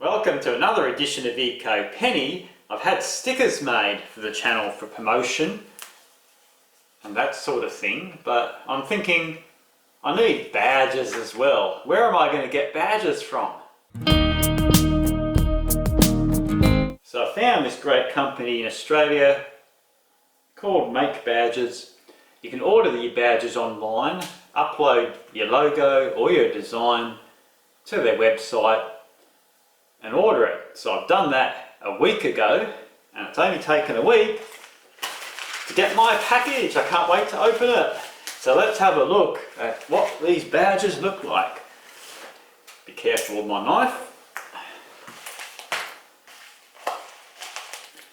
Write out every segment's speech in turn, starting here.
Welcome to another edition of ecopenny. I've had stickers made for the channel for promotion and that sort of thing, but I'm thinking I need badges as well. Where am I going to get badges from? So I found this great company in Australia called Make Badges. You can order your badges online, upload your logo or your design to their website and order it. So I've done that a week ago and it's only taken a week to get my package. I can't wait to open it. So let's have a look at what these badges look like. Be careful with my knife.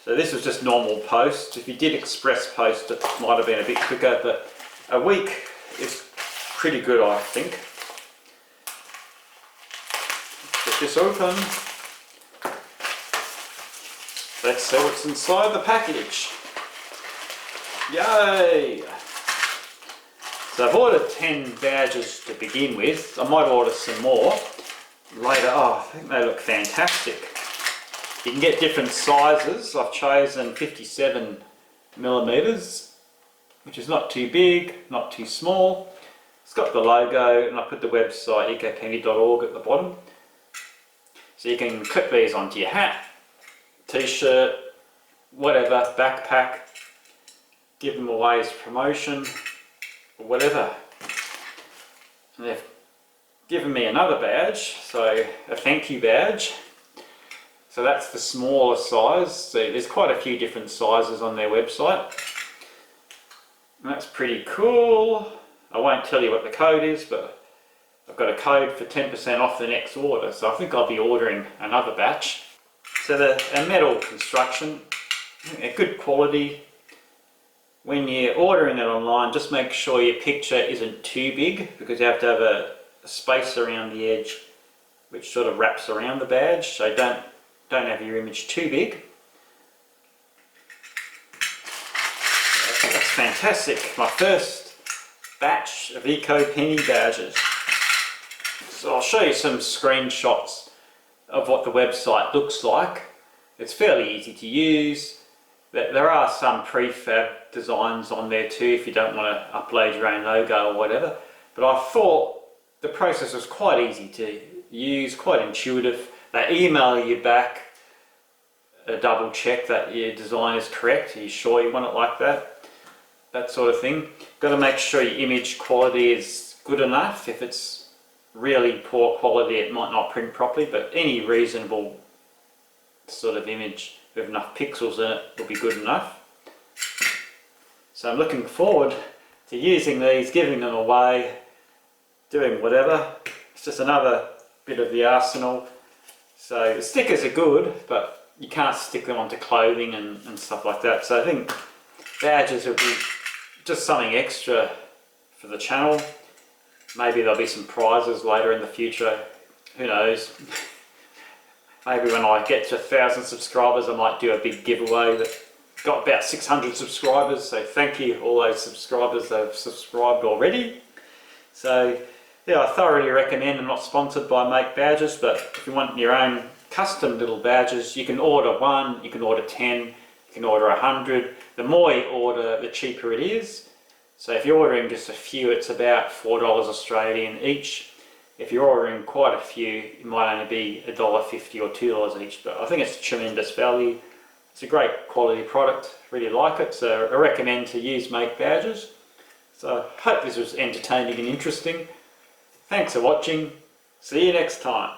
So this was just normal post. If you did express post it might have been a bit quicker, but a week is pretty good, I think. Get this open. Let's see what's inside the package. Yay! So I've ordered 10 badges to begin with. I might order some more later. Oh, I think they look fantastic. You can get different sizes. I've chosen 57 millimeters, which is not too big, not too small. It's got the logo and I put the website ecopenny.org at the bottom. So you can clip these onto your hat, t-shirt, whatever, backpack, give them away as promotion or whatever. And they've given me another badge, so a thank you badge. So that's the smaller size. So there's quite a few different sizes on their website. And that's pretty cool. I won't tell you what the code is, but I've got a code for 10% off the next order. So I think I'll be ordering another batch. So a metal construction, a good quality. When you're ordering it online, just make sure your picture isn't too big because you have to have a space around the edge which sort of wraps around the badge. So don't have your image too big. That's fantastic. My first batch of ecopenny badges. So I'll show you some screenshots of what the website looks like. It's fairly easy to use. There are some prefab designs on there too if you don't want to upload your own logo or whatever. But I thought the process was quite easy to use, quite intuitive. They email you back a double check that your design is correct. Are you sure you want it like that? That sort of thing. Got to make sure your image quality is good enough. If it's really poor quality it might not print properly, but any reasonable sort of image with enough pixels in it will be good enough. So I'm looking forward to using these, giving them away, doing whatever. It's just another bit of the arsenal. So the stickers are good, but you can't stick them onto clothing and stuff like that. So I think badges will be just something extra for the channel. Maybe there'll be some prizes later in the future, who knows. Maybe when I get to 1,000 subscribers I might do a big giveaway. That got about 600 subscribers, so thank you all those subscribers that have subscribed already. So yeah, I thoroughly recommend. I'm not sponsored by Make Badges, but if you want your own custom little badges, you can order 1, you can order 10, you can order 100. The more you order, the cheaper it is. So if you're ordering just a few, it's about $4 Australian each. If you're ordering quite a few, it might only be $1.50 or $2 each, but I think it's tremendous value. It's a great quality product, really like it, so I recommend to use Make Badges. So I hope this was entertaining and interesting. Thanks for watching, see you next time.